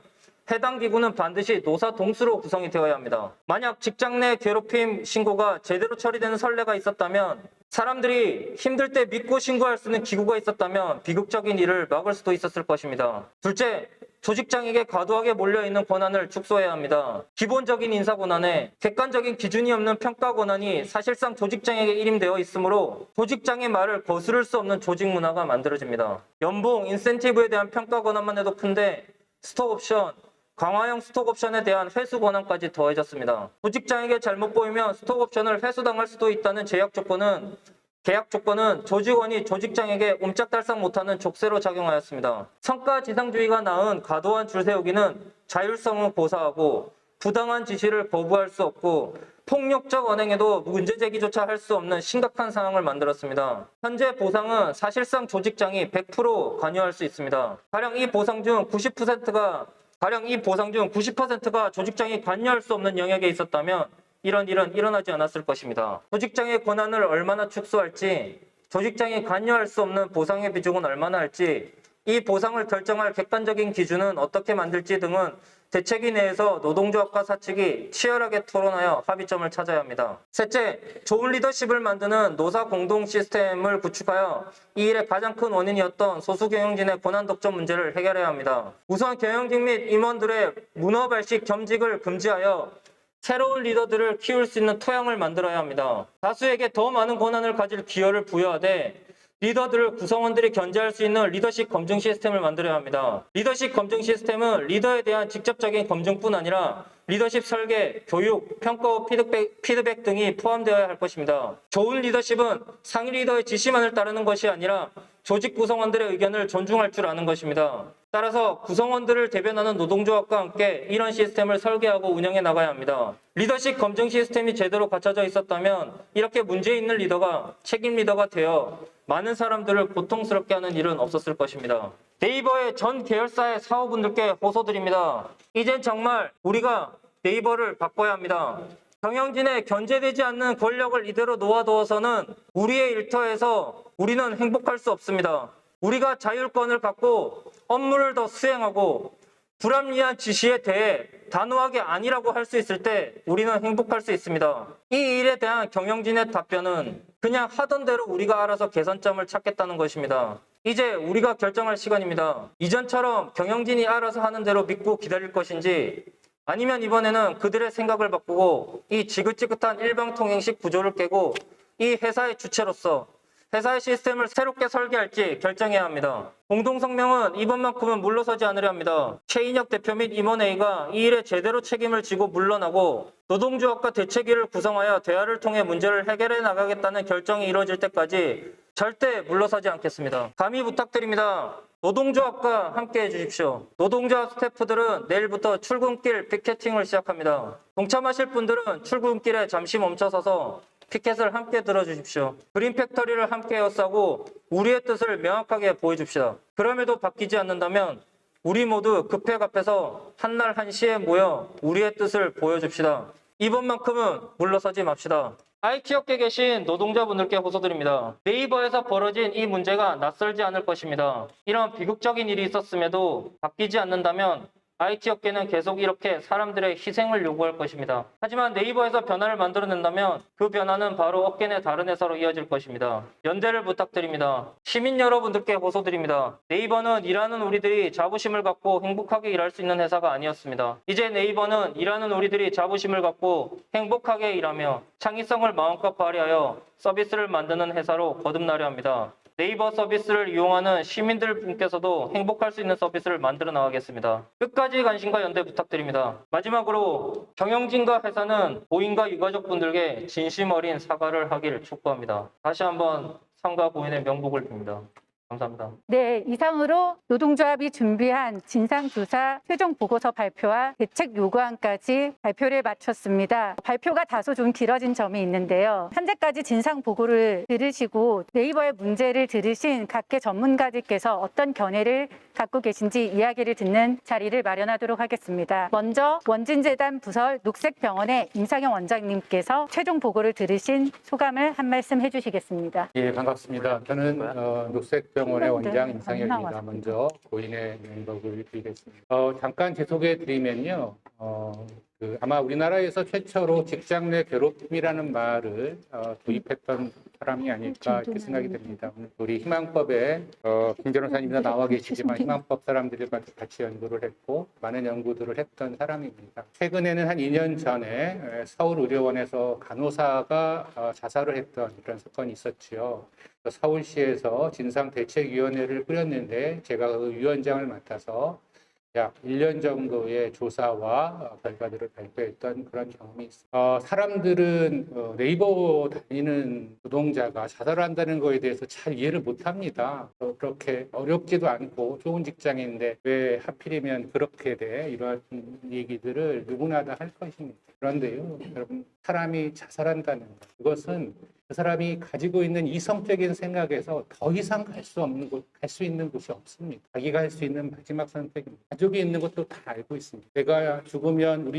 해당 기구는 반드시 노사 동수로 구성이 되어야 합니다. 만약 직장 내 괴롭힘 신고가 제대로 처리되는 선례가 있었다면, 사람들이 힘들 때 믿고 신고할 수 있는 기구가 있었다면 비극적인 일을 막을 수도 있었을 것입니다. 둘째, 조직장에게 과도하게 몰려있는 권한을 축소해야 합니다. 기본적인 인사 권한에 객관적인 기준이 없는 평가 권한이 사실상 조직장에게 일임되어 있으므로 조직장의 말을 거스를 수 없는 조직 문화가 만들어집니다. 연봉, 인센티브에 대한 평가 권한만 해도 큰데 스톡옵션, 강화형 스톡옵션에 대한 회수 권한까지 더해졌습니다. 조직장에게 잘못 보이면 스톡옵션을 회수당할 수도 있다는 계약 조건은 조직원이 조직장에게 옴짝달싹 못하는 족쇄로 작용하였습니다. 성과지상주의가 낳은 과도한 줄 세우기는 자율성을 고사하고 부당한 지시를 거부할 수 없고 폭력적 언행에도 문제제기조차 할 수 없는 심각한 상황을 만들었습니다. 현재 보상은 사실상 조직장이 100% 관여할 수 있습니다. 가령 이 보상 중 90%가 조직장이 관여할 수 없는 영역에 있었다면 이런 일은 일어나지 않았을 것입니다. 조직장의 권한을 얼마나 축소할지, 조직장이 관여할 수 없는 보상의 비중은 얼마나 할지, 이 보상을 결정할 객관적인 기준은 어떻게 만들지 등은 대책위 내에서 노동조합과 사측이 치열하게 토론하여 합의점을 찾아야 합니다. 셋째, 좋은 리더십을 만드는 노사 공동 시스템을 구축하여 이 일의 가장 큰 원인이었던 소수 경영진의 권한 독점 문제를 해결해야 합니다. 우선 경영진 및 임원들의 문어발식 겸직을 금지하여 새로운 리더들을 키울 수 있는 토양을 만들어야 합니다. 다수에게 더 많은 권한을 가질 기여를 부여하되 리더들을 구성원들이 견제할 수 있는 리더십 검증 시스템을 만들어야 합니다. 리더십 검증 시스템은 리더에 대한 직접적인 검증뿐 아니라 리더십 설계, 교육, 평가 후 피드백 등이 포함되어야 할 것입니다. 좋은 리더십은 상위 리더의 지시만을 따르는 것이 아니라 조직 구성원들의 의견을 존중할 줄 아는 것입니다. 따라서 구성원들을 대변하는 노동조합과 함께 이런 시스템을 설계하고 운영해 나가야 합니다. 리더십 검증 시스템이 제대로 갖춰져 있었다면 이렇게 문제 있는 리더가 책임 리더가 되어 많은 사람들을 고통스럽게 하는 일은 없었을 것입니다. 네이버의 전 계열사의 사원분들께 호소드립니다. 이젠 정말 우리가 네이버를 바꿔야 합니다. 경영진에 견제되지 않는 권력을 이대로 놓아두어서는 우리의 일터에서 우리는 행복할 수 없습니다. 우리가 자율권을 갖고 업무를 더 수행하고 불합리한 지시에 대해 단호하게 아니라고 할 수 있을 때 우리는 행복할 수 있습니다. 이 일에 대한 경영진의 답변은 그냥 하던 대로 우리가 알아서 개선점을 찾겠다는 것입니다. 이제 우리가 결정할 시간입니다. 이전처럼 경영진이 알아서 하는 대로 믿고 기다릴 것인지 아니면 이번에는 그들의 생각을 바꾸고 이 지긋지긋한 일방통행식 구조를 깨고 이 회사의 주체로서 회사의 시스템을 새롭게 설계할지 결정해야 합니다. 공동성명은 이번만큼은 물러서지 않으려 합니다. 최인혁 대표 및 임원회의가 이 일에 제대로 책임을 지고 물러나고 노동조합과 대책위를 구성하여 대화를 통해 문제를 해결해 나가겠다는 결정이 이루어질 때까지 절대 물러서지 않겠습니다. 감히 부탁드립니다. 노동조합과 함께 해주십시오. 노동조합 스태프들은 내일부터 출근길 피켓팅을 시작합니다. 동참하실 분들은 출근길에 잠시 멈춰서서 피켓을 함께 들어주십시오. 그린팩터리를 함께 에워싸고 우리의 뜻을 명확하게 보여줍시다. 그럼에도 바뀌지 않는다면 우리 모두 급획 앞에서 한날 한시에 모여 우리의 뜻을 보여줍시다. 이번만큼은 물러서지 맙시다. IT업계에 계신 노동자분들께 호소드립니다. 네이버에서 벌어진 이 문제가 낯설지 않을 것입니다. 이런 비극적인 일이 있었음에도 바뀌지 않는다면 IT업계는 계속 이렇게 사람들의 희생을 요구할 것입니다. 하지만 네이버에서 변화를 만들어낸다면 그 변화는 바로 업계 내 다른 회사로 이어질 것입니다. 연대를 부탁드립니다. 시민 여러분들께 호소드립니다. 네이버는 일하는 우리들이 자부심을 갖고 행복하게 일할 수 있는 회사가 아니었습니다. 이제 네이버는 일하는 우리들이 자부심을 갖고 행복하게 일하며 창의성을 마음껏 발휘하여 서비스를 만드는 회사로 거듭나려 합니다. 네이버 서비스를 이용하는 시민들 분께서도 행복할 수 있는 서비스를 만들어 나가겠습니다. 끝까지 관심과 연대 부탁드립니다. 마지막으로 경영진과 회사는 고인과 유가족분들께 진심 어린 사과를 하길 촉구합니다. 다시 한번 상가 고인의 명복을 빕니다. 감사합니다. 네, 이상으로 노동조합이 준비한 진상조사 최종 보고서 발표와 대책 요구안까지 발표를 마쳤습니다. 발표가 다소 좀 길어진 점이 있는데요. 현재까지 진상 보고를 들으시고 네이버의 문제를 들으신 각계 전문가들께서 어떤 견해를 갖고 계신지 이야기를 듣는 자리를 마련하도록 하겠습니다. 먼저 원진재단 부설 녹색병원의 임상영 원장님께서 최종 보고를 들으신 소감을 한 말씀 해주시겠습니다. 예, 반갑습니다. 저는 녹색병원의 원장 임상혁입니다. 먼저 고인의 명복을 드리겠습니다. 잠깐 제 소개 드리면요. 아마 우리나라에서 최초로 직장 내 괴롭힘이라는 말을 도입했던 사람이 아닐까 이렇게 생각이 됩니다. 우리 희망법에 김 변호사님도 나와 계시지만 희망법 사람들이 같이 연구를 했고 많은 연구들을 했던 사람입니다. 최근에는 한 2년 전에 서울의료원에서 간호사가 자살을 했던 그런 사건이 있었지요. 서울시에서 진상대책위원회를 꾸렸는데 제가 그 위원장을 맡아서 약 1년 정도의 조사와 결과들을 발표했던 그런 경험이 있습니다. 사람들은 네이버 다니는 노동자가 자살한다는 것에 대해서 잘 이해를 못합니다. 그렇게 어렵지도 않고 좋은 직장인데 왜 하필이면 그렇게 돼? 이런 얘기들을 누구나 다 할 것입니다. 그런데요, 여러분, 사람이 자살한다는 것, 그것은 그 사람이 가지고 있는 이성적인 생각에서 더 이상 갈 수 있는 곳이 없습니다. 자기가 할 수 있는 마지막 선택입니다. 가족이 있는 것도 다 알고 있습니다. 내가 죽으면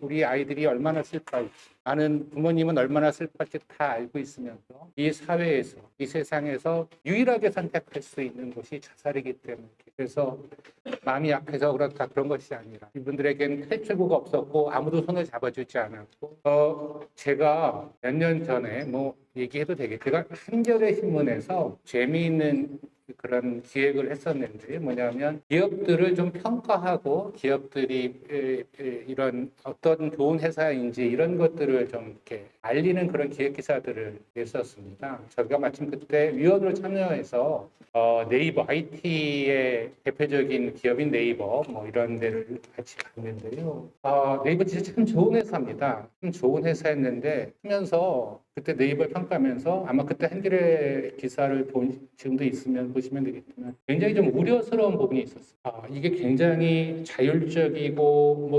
우리 아이들이 얼마나 슬퍼할지, 나는 부모님은 얼마나 슬퍼할지 다 알고 있으면서 이 사회에서, 이 세상에서 유일하게 선택할 수 있는 것이 자살이기 때문에, 그래서 마음이 약해서 그렇다 그런 것이 아니라 이분들에겐 탈출구가 없었고 아무도 손을 잡아주지 않았고, 제가 몇 년 전에 얘기해도 되겠죠. 제가 한겨레 신문에서 재미있는 그런 기획을 했었는데 뭐냐면 기업들을 좀 평가하고 기업들이 이런 어떤 좋은 회사인지 이런 것들을 좀 이렇게 알리는 그런 기획 기사들을 냈었습니다. 저희가 마침 그때 위원으로 참여해서 네이버 IT의 대표적인 기업인 네이버 이런 데를 같이 갔는데요. 네이버 진짜 참 좋은 회사입니다. 참 좋은 회사였는데 하면서 그때 네이버 평가하면서 아마 그때 한겨레 기사를 지금도 있으면 보시면 되겠지만 굉장히 좀 우려스러운 부분이 있었어요. 이게 굉장히 자율적이고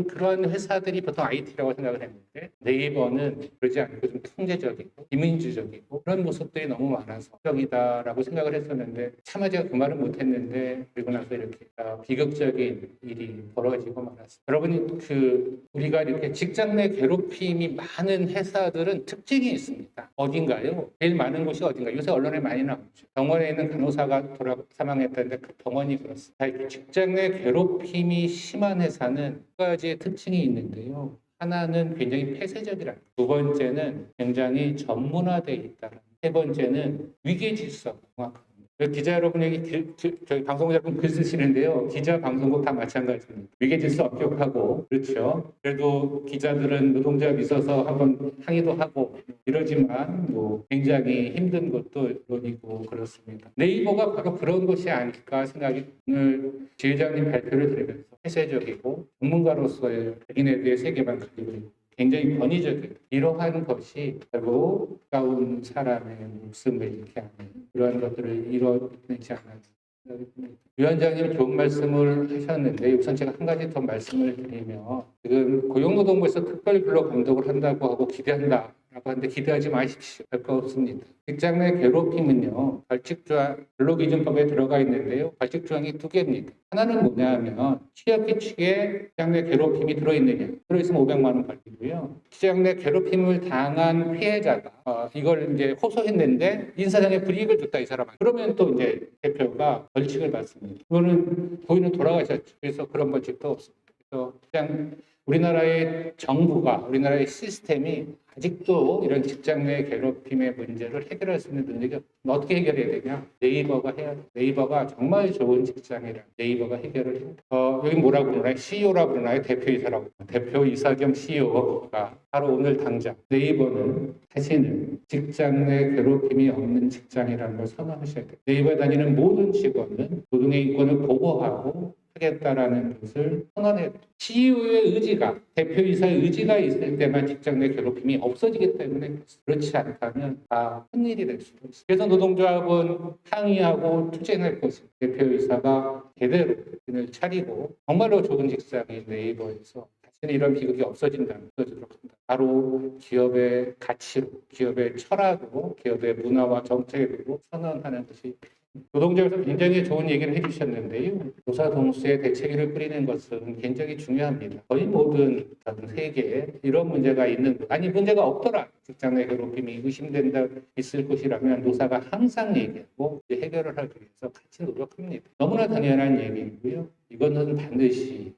그런 회사들이 보통 IT라고 생각을 했는데 네이버는 그러지 않고 좀 통제적이고 비민주적이고 그런 모습들이 너무 많아서 적이다라고 생각을 했었는데 차마 제가 그 말은 못했는데 그리고 나서 이렇게 비극적인 일이 벌어지고 말았어요. 여러분이 우리가 이렇게 직장 내 괴롭힘이 많은 회사들은 특징이 있습니다. 어딘가요? 제일 많은 곳이 어딘가요? 요새 언론에 많이 나오죠. 병원에 있는 간호사가 사망했다는데 그 병원이 그렇습니다. 직장 내 괴롭힘이 심한 회사는 두 가지의 특징이 있는데요. 하나는 굉장히 폐쇄적이라는 것. 두 번째는 굉장히 전문화되어 있다는 것. 세 번째는 위계 질서가 정확합니다. 기자 여러분 저희 방송국 여러분 글 쓰시는데요. 기자 방송국 다 마찬가지입니다. 위계질서 엄격하고 그렇죠. 그래도 기자들은 노동조합 있어서 한번 항의도 하고 이러지만 뭐 굉장히 힘든 것도 이론이고 그렇습니다. 네이버가 바로 그런 것이 아닐까 생각이 오늘 지회장님 발표를 들으면서 폐쇄적이고 전문가로서의 자기네 대해 세계만 가지고 있고 굉장히 권위적인 이러한 것이 결국 가까운 사람의 목숨을 잃게 하는 그러한 것들을 이뤄내지 않았나. 위원장님 좋은 말씀을 하셨는데 우선 제가 한 가지 더 말씀을 드리면 지금 고용노동부에서 특별근로 감독을 한다고 하고 기대한다라고 하는데 기대하지 마십시오. 할 거 없습니다. 직장 내 괴롭힘은요. 벌칙조항 근로기준법에 들어가 있는데요. 벌칙조항이 두 개입니다. 하나는 뭐냐면 취업규 측에 직장 내 괴롭힘이 들어있느냐. 들어있으면 500만 원 벌이고요. 직장 내 괴롭힘을 당한 피해자가 이걸 이제 호소했는데 인사장에 불이익을 줬다 이 사람은 그러면 또 이제 대표가 벌칙을 받습니다. 그거는 고인은 돌아가셨죠. 그래서 그런 벌칙도 없습니다. 그래서 그냥 우리나라의 정부가 우리나라의 시스템이 아직도 이런 직장 내 괴롭힘의 문제를 해결할 수 있는 능력이 어떻게 해결해야 되냐? 네이버가 해야 돼. 네이버가 정말 좋은 직장이라 네이버가 해결을 해요. 여기 뭐라고 그러나요? CEO라고 그러나요? 대표이사라고. 대표이사 겸 CEO가 바로 오늘 당장 네이버는 자신은 직장 내 괴롭힘이 없는 직장이라는 걸 선언하셔야 돼요. 네이버에 다니는 모든 직원은 노동의 인권을 보호하고 하겠다라는 것을 선언해야 돼요. CEO의 의지가, 대표이사의 의지가 있을 때만 직장 내 괴롭힘이 없어지기 때문에 그렇지 않다면 다 큰일이 될 수도 있어요. 그래서 노동조합은 항의하고 투쟁할 것입니다. 대표이사가 제대로 정신을 차리고 정말로 좋은 직장인 네이버에서 다시는 이런 비극이 없어지도록 한다. 바로 기업의 가치로, 기업의 철학으로, 기업의 문화와 정책으로 선언하는 것이 노동조합에서 굉장히 좋은 얘기를 해주셨는데요. 노사 동수의 대책위를 꾸리는 것은 굉장히 중요합니다. 거의 모든 전 세계에 이런 문제가 있는, 아니 문제가 없더라. 직장 내 괴롭힘이 의심된다 있을 것이라면 노사가 항상 얘기하고 해결을 하기 위해서 같이 노력합니다. 너무나 당연한 얘기이고요. 이거는 반드시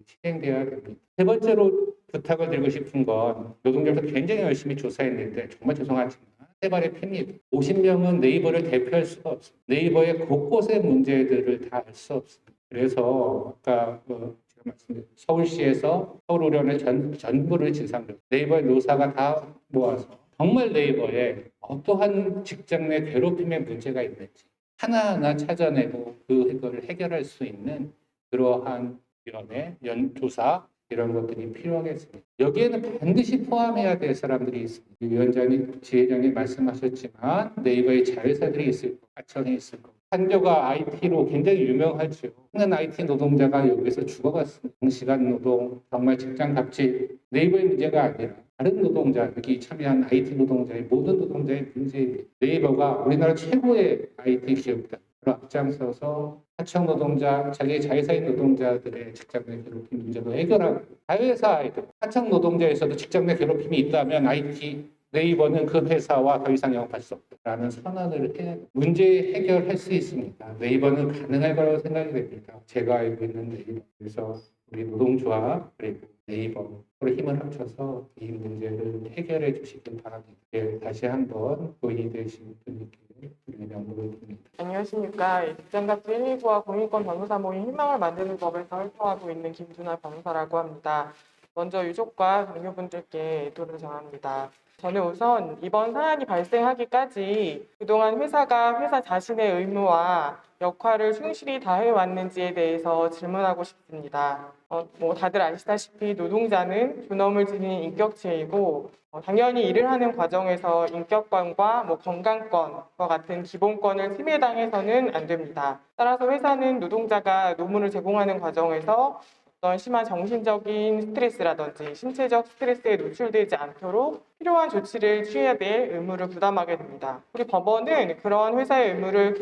실행돼야 됩니다. 세 번째로 부탁을 드리고 싶은 건 노동조합에서 굉장히 열심히 조사했는데 정말 죄송하지만 세 발의 핍니다. 50명은 네이버를 대표할 수가 없습니다. 네이버의 곳곳의 문제들을 다 알 수 없습니다. 그래서 아까 제가 말씀드린 서울시에서 서울의료원의 전부를 진상으로 네이버의 노사가 다 모아서 정말 네이버에 어떠한 직장 내 괴롭힘의 문제가 있는지 하나하나 찾아내고 그걸 해결할 수 있는 그러한 위원회, 조사 이런 것들이 필요하겠습니다. 여기에는 반드시 포함해야 될 사람들이 있습니다. 위원장님, 지회장님 말씀하셨지만 네이버의 자회사들이 있을 거고, 하청이 있을 거고, 한교가 IT로 굉장히 유명하죠. 많은 IT 노동자가 여기서 죽어갔습니다. 장시간 노동, 정말 직장 갑질, 네이버의 문제가 아니라 다른 노동자, 여기 참여한 IT 노동자의 모든 노동자의 문제입니다. 네이버가 우리나라 최고의 IT 기업이다. 앞장서서 하청 노동자, 자기 자회사인 노동자들의 직장 내 괴롭힘 문제도 해결하고 자회사 아이들, 하청 노동자에서도 직장 내 괴롭힘이 있다면 IT 네이버는 그 회사와 더 이상 영업할 수 없다라는 선언을 해 문제 해결할 수 있습니다. 네이버는 가능할 거라고 생각이 됩니다. 제가 알고 있는 네이버. 그래서 우리 노동조합 그리고 네이버로 힘을 합쳐서 이 문제를 해결해 주시길 바랍니다. 예, 다시 한번 고인이 되신 분께 명복을 빕니다. 안녕하십니까. 직장갑질 119와 공인권 변호사 모임 희망을 만드는 법에서 활동하고 있는 김준하 변호사라고 합니다. 먼저 유족과 동료분들께 애도를 전합니다. 저는 우선 이번 사안이 발생하기까지 그동안 회사가 회사 자신의 의무와 역할을 충실히 다해왔는지에 대해서 질문하고 싶습니다. 다들 아시다시피 노동자는 존엄을 지닌 인격체이고 당연히 일을 하는 과정에서 인격권과 건강권과 같은 기본권을 침해당해서는 안 됩니다. 따라서 회사는 노동자가 노무를 제공하는 과정에서 어떤 심한 정신적인 스트레스라든지 신체적 스트레스에 노출되지 않도록 필요한 조치를 취해야 될 의무를 부담하게 됩니다. 우리 법원은 그런 회사의 의무를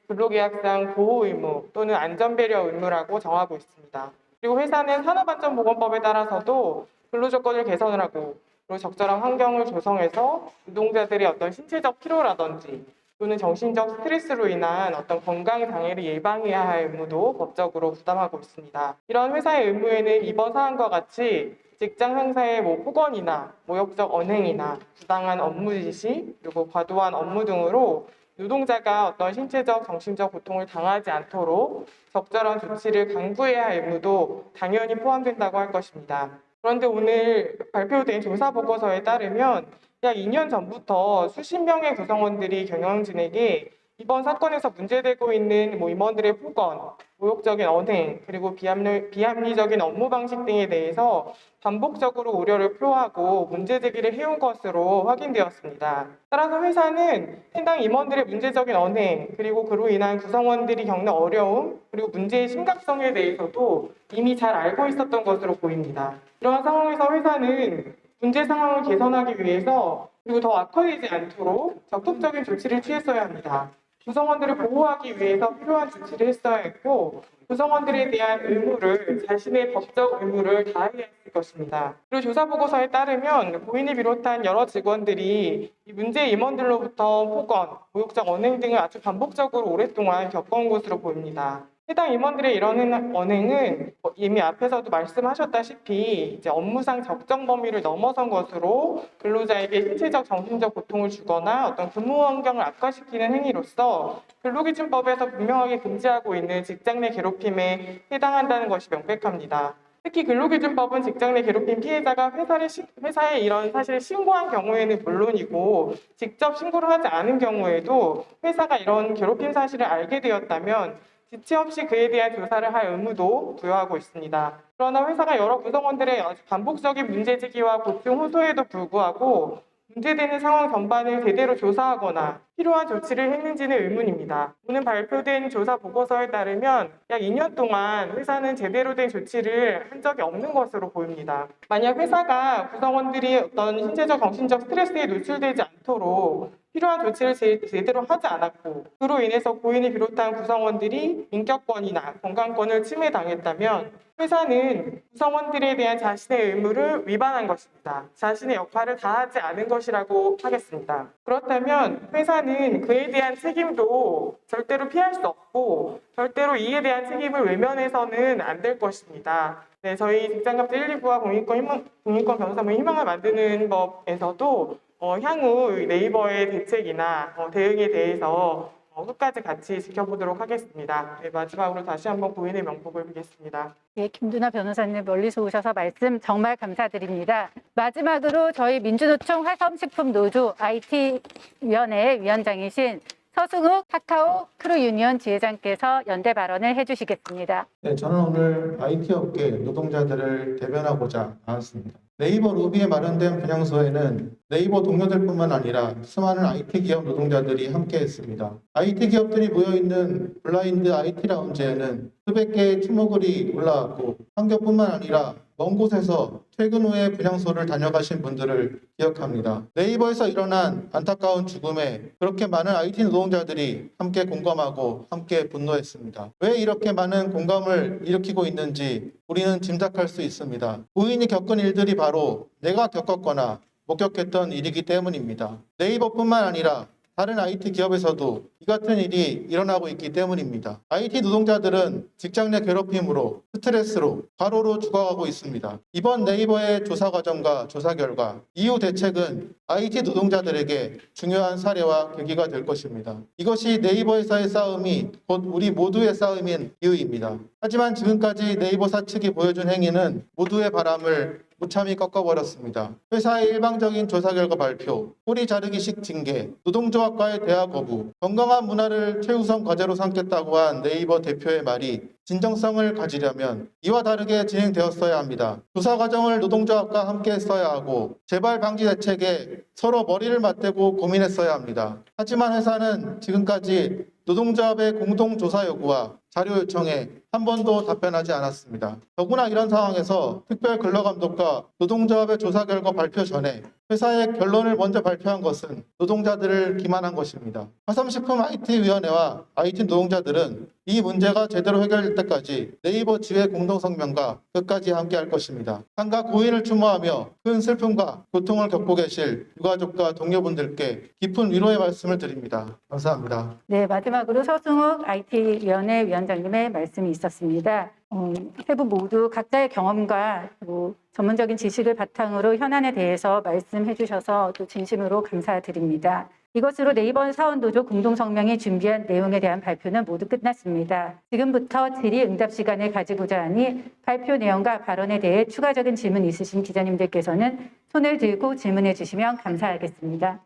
근로계약상 보호 의무 또는 안전배려 의무라고 정하고 있습니다. 그리고 회사는 산업안전보건법에 따라서도 근로조건을 개선을 하고 그리고 적절한 환경을 조성해서 노동자들의 어떤 신체적 피로라든지 또는 정신적 스트레스로 인한 어떤 건강 장애를 예방해야 할 의무도 법적으로 부담하고 있습니다. 이런 회사의 의무에는 이번 사안과 같이 직장 상사의 폭언이나 모욕적 언행이나 부당한 업무 지시 그리고 과도한 업무 등으로 노동자가 어떤 신체적, 정신적 고통을 당하지 않도록 적절한 조치를 강구해야 할 의무도 당연히 포함된다고 할 것입니다. 그런데 오늘 발표된 조사 보고서에 따르면 약 2년 전부터 수십 명의 구성원들이 경영진에게 이번 사건에서 문제되고 있는 임원들의 폭언, 모욕적인 언행, 그리고 비합리적인 업무 방식 등에 대해서 반복적으로 우려를 표하고 문제 제기를 해온 것으로 확인되었습니다. 따라서 회사는 해당 임원들의 문제적인 언행, 그리고 그로 인한 구성원들이 겪는 어려움, 그리고 문제의 심각성에 대해서도 이미 잘 알고 있었던 것으로 보입니다. 이러한 상황에서 회사는 문제 상황을 개선하기 위해서 그리고 더 악화되지 않도록 적극적인 조치를 취했어야 합니다. 구성원들을 보호하기 위해서 필요한 조치를 했어야 했고 구성원들에 대한 의무를 자신의 법적 의무를 다해야 했을 것입니다. 그리고 조사 보고서에 따르면 고인을 비롯한 여러 직원들이 이 문제 임원들로부터 폭언, 모욕적 언행 등을 아주 반복적으로 오랫동안 겪어온 것으로 보입니다. 해당 임원들의 이런 언행은 이미 앞에서도 말씀하셨다시피 이제 업무상 적정 범위를 넘어선 것으로 근로자에게 신체적, 정신적 고통을 주거나 어떤 근무 환경을 악화시키는 행위로서 근로기준법에서 분명하게 금지하고 있는 직장 내 괴롭힘에 해당한다는 것이 명백합니다. 특히 근로기준법은 직장 내 괴롭힘 피해자가 회사에 이런 사실을 신고한 경우에는 물론이고 직접 신고를 하지 않은 경우에도 회사가 이런 괴롭힘 사실을 알게 되었다면 지체 없이 그에 대한 조사를 할 의무도 부여하고 있습니다. 그러나 회사가 여러 구성원들의 아주 반복적인 문제 제기와 고충 호소에도 불구하고 문제되는 상황 전반을 제대로 조사하거나 필요한 조치를 했는지는 의문입니다. 오늘 발표된 조사 보고서에 따르면 약 2년 동안 회사는 제대로 된 조치를 한 적이 없는 것으로 보입니다. 만약 회사가 구성원들이 어떤 신체적, 정신적 스트레스에 노출되지 않도록 필요한 조치를 제대로 하지 않았고 그로 인해서 고인을 비롯한 구성원들이 인격권이나 건강권을 침해당했다면 회사는 구성원들에 대한 자신의 의무를 위반한 것입니다. 자신의 역할을 다하지 않은 것이라고 하겠습니다. 그렇다면 회사는 그에 대한 책임도 절대로 피할 수 없고 절대로 이에 대한 책임을 외면해서는 안 될 것입니다. 네, 저희 직장갑질 119와 공인권 변호사모 희망을 만드는 법에서도 향후 네이버의 대책이나 대응에 대해서 끝까지 같이 지켜보도록 하겠습니다. 네, 마지막으로 다시 한번 고인의 명복을 빌겠습니다. 예, 김두나 변호사님 멀리서 오셔서 말씀 정말 감사드립니다. 마지막으로 저희 민주노총 화성식품노조 IT위원회 위원장이신 서승욱 카카오 크루유니언 지회장께서 연대 발언을 해주시겠습니다. 네, 저는 오늘 IT 업계 노동자들을 대변하고자 나왔습니다. 네이버 루비에 마련된 분향소에는 네이버 동료들뿐만 아니라 수많은 IT 기업 노동자들이 함께했습니다. IT 기업들이 모여있는 블라인드 IT 라운지에는 수백 개의 추모글이 올라왔고 한겨뿐만 아니라 먼 곳에서 퇴근 후에 분향소를 다녀가신 분들을 기억합니다. 네이버에서 일어난 안타까운 죽음에 그렇게 많은 IT 노동자들이 함께 공감하고 함께 분노했습니다. 왜 이렇게 많은 공감을 일으키고 있는지 우리는 짐작할 수 있습니다. 고인이 겪은 일들이 바로 내가 겪었거나 목격했던 일이기 때문입니다. 네이버뿐만 아니라 다른 IT 기업에서도 이 같은 일이 일어나고 있기 때문입니다. IT 노동자들은 직장 내 괴롭힘으로 스트레스로 과로로 죽어가고 있습니다. 이번 네이버의 조사 과정과 조사 결과 이후 대책은 IT 노동자들에게 중요한 사례와 계기가 될 것입니다. 이것이 네이버에서의 싸움이 곧 우리 모두의 싸움인 이유입니다. 하지만 지금까지 네이버사 측이 보여준 행위는 모두의 바람을 무참히 꺾어버렸습니다. 회사의 일방적인 조사 결과 발표, 꼬리 자르기식 징계, 노동조합과의 대화 거부, 건강한 문화를 최우선 과제로 삼겠다고 한 네이버 대표의 말이 진정성을 가지려면 이와 다르게 진행되었어야 합니다. 조사 과정을 노동조합과 함께 했어야 하고 재발 방지 대책에 서로 머리를 맞대고 고민했어야 합니다. 하지만 회사는 지금까지 노동조합의 공동조사 요구와 자료 요청에 한 번도 답변하지 않았습니다. 더구나 이런 상황에서 특별근로감독과 노동조합의 조사 결과 발표 전에 회사의 결론을 먼저 발표한 것은 노동자들을 기만한 것입니다. 화성식품 IT위원회와 IT 노동자들은 이 문제가 제대로 해결될 때까지 네이버 지회 공동성명과 끝까지 함께할 것입니다. 한가 고인을 추모하며 큰 슬픔과 고통을 겪고 계실 유가족과 동료분들께 깊은 위로의 말씀을 드립니다. 감사합니다. 네, 마지막으로 서승욱 IT위원회 위원장님의 말씀이 있었습니다. 세 분 모두 각자의 경험과 전문적인 지식을 바탕으로 현안에 대해서 말씀해 주셔서 또 진심으로 감사드립니다. 이것으로 네이버 사원노조 공동성명이 준비한 내용에 대한 발표는 모두 끝났습니다. 지금부터 질의응답 시간을 가지고자 하니 발표 내용과 발언에 대해 추가적인 질문 있으신 기자님들께서는 손을 들고 질문해 주시면 감사하겠습니다.